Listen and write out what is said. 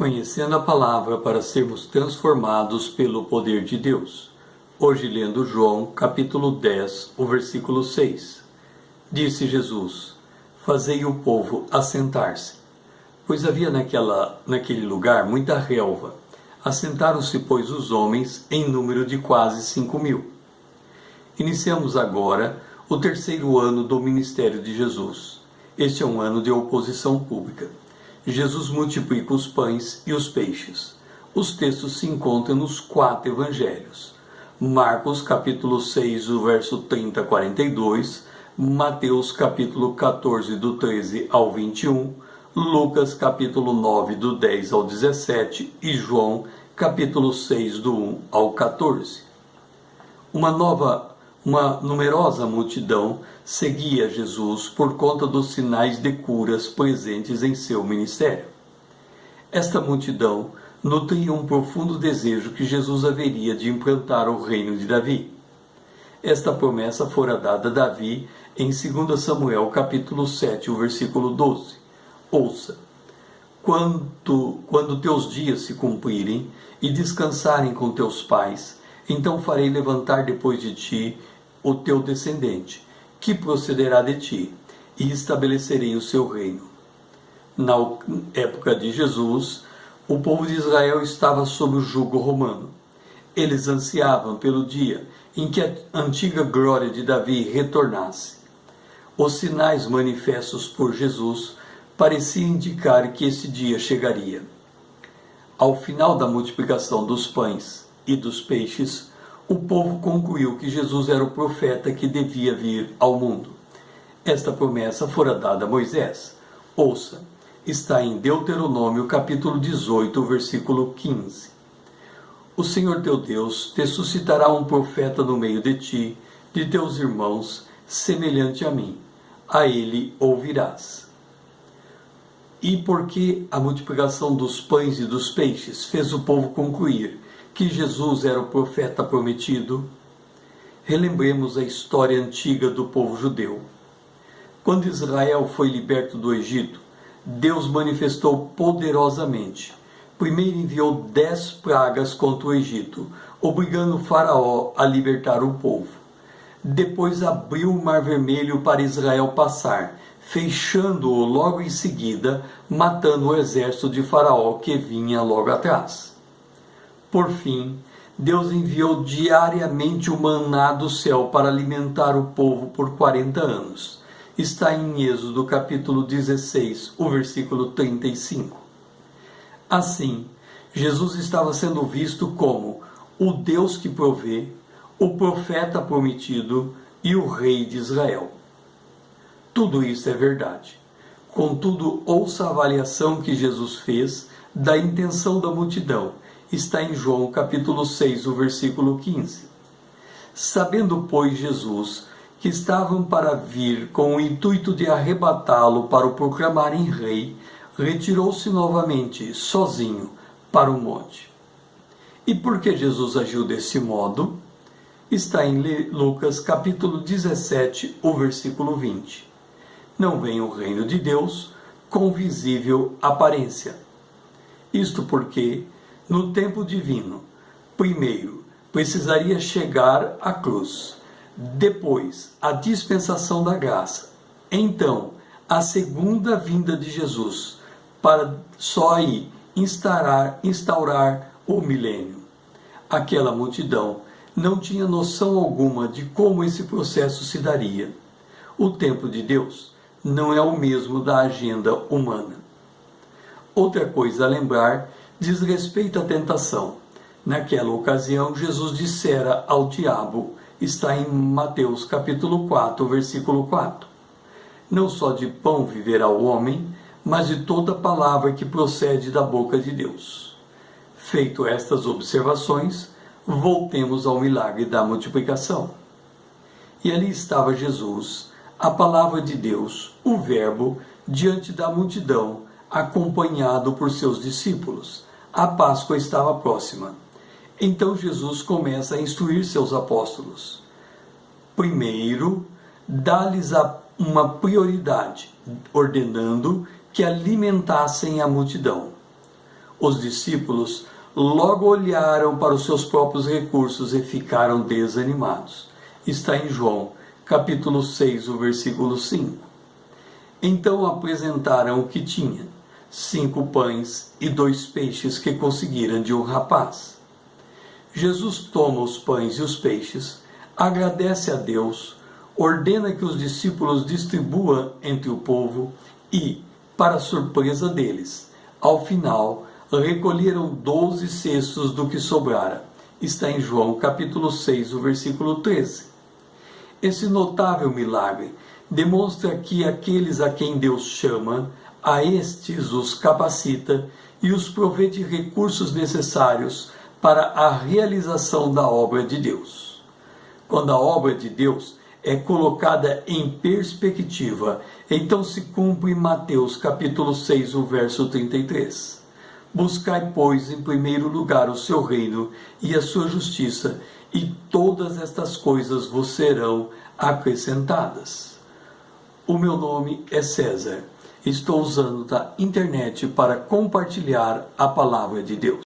Conhecendo a palavra para sermos transformados pelo poder de Deus. Hoje lendo João, capítulo 10, o versículo 6. Disse Jesus: Fazei o povo assentar-se. Pois havia naquele lugar muita relva. Assentaram-se, pois, os homens em número de quase 5.000. Iniciamos agora o terceiro ano do ministério de Jesus. Este é um ano de oposição pública. Jesus multiplica os pães e os peixes. Os textos se encontram nos 4 evangelhos. Marcos, capítulo 6, do verso 30 a 42, Mateus, capítulo 14, do 13 ao 21, Lucas, capítulo 9, do 10 ao 17 e João, capítulo 6, do 1 ao 14. Uma numerosa multidão seguia Jesus por conta dos sinais de curas presentes em seu ministério. Esta multidão nutria um profundo desejo que Jesus haveria de implantar o reino de Davi. Esta promessa fora dada a Davi em 2 Samuel capítulo 7, o versículo 12. Ouça: Quando teus dias se cumprirem e descansarem com teus pais, então farei levantar depois de ti o teu descendente, que procederá de ti, e estabelecerei o seu reino. Na época de Jesus, o povo de Israel estava sob o jugo romano. Eles ansiavam pelo dia em que a antiga glória de Davi retornasse. Os sinais manifestos por Jesus pareciam indicar que esse dia chegaria. Ao final da multiplicação dos pães e dos peixes, o povo concluiu que Jesus era o profeta que devia vir ao mundo. Esta promessa fora dada a Moisés. Ouça, está em Deuteronômio capítulo 18, versículo 15. O Senhor teu Deus te suscitará um profeta no meio de ti, de teus irmãos, semelhante a mim. A ele ouvirás. E porque a multiplicação dos pães e dos peixes fez o povo concluir que Jesus era o profeta prometido, relembremos a história antiga do povo judeu. Quando Israel foi liberto do Egito, Deus manifestou poderosamente. Primeiro enviou 10 pragas contra o Egito, obrigando o faraó a libertar o povo. Depois abriu o mar vermelho para Israel passar, fechando-o logo em seguida, matando o exército de faraó que vinha logo atrás. Por fim, Deus enviou diariamente o maná do céu para alimentar o povo por 40 anos. Está em Êxodo capítulo 16, o versículo 35. Assim, Jesus estava sendo visto como o Deus que provê, o profeta prometido e o rei de Israel. Tudo isso é verdade. Contudo, ouça a avaliação que Jesus fez da intenção da multidão. Está em João capítulo 6, o versículo 15. Sabendo, pois, Jesus que estavam para vir com o intuito de arrebatá-lo para o proclamarem rei, retirou-se novamente, sozinho, para o monte. E por que Jesus agiu desse modo? Está em Lucas capítulo 17, o versículo 20. Não vem o reino de Deus com visível aparência. Isto porque, no tempo divino, primeiro precisaria chegar à cruz, depois a dispensação da graça, então a segunda vinda de Jesus, para só aí instaurar o milênio. Aquela multidão não tinha noção alguma de como esse processo se daria. O tempo de Deus não é o mesmo da agenda humana. Outra coisa a lembrar diz respeito à tentação. Naquela ocasião, Jesus dissera ao diabo, está em Mateus capítulo 4, versículo 4. Não só de pão viverá o homem, mas de toda palavra que procede da boca de Deus. Feito estas observações, voltemos ao milagre da multiplicação. E ali estava Jesus, a palavra de Deus, o Verbo, diante da multidão, acompanhado por seus discípulos. A Páscoa estava próxima. Então Jesus começa a instruir seus apóstolos. Primeiro, dá-lhes uma prioridade, ordenando que alimentassem a multidão. Os discípulos logo olharam para os seus próprios recursos e ficaram desanimados. Está em João, capítulo 6, o versículo 5. Então apresentaram o que tinham, 5 pães e 2 peixes que conseguiram de um rapaz. Jesus toma os pães e os peixes, agradece a Deus, ordena que os discípulos distribuam entre o povo e, para surpresa deles, ao final, recolheram 12 cestos do que sobrara. Está em João capítulo 6, o versículo 13. Esse notável milagre demonstra que aqueles a quem Deus chama, a estes os capacita e os provê de recursos necessários para a realização da obra de Deus. Quando a obra de Deus é colocada em perspectiva, então se cumpre Mateus capítulo 6, o verso 33. Buscai, pois, em primeiro lugar o seu reino e a sua justiça, e todas estas coisas vos serão acrescentadas. O meu nome é César. Estou usando da internet para compartilhar a palavra de Deus.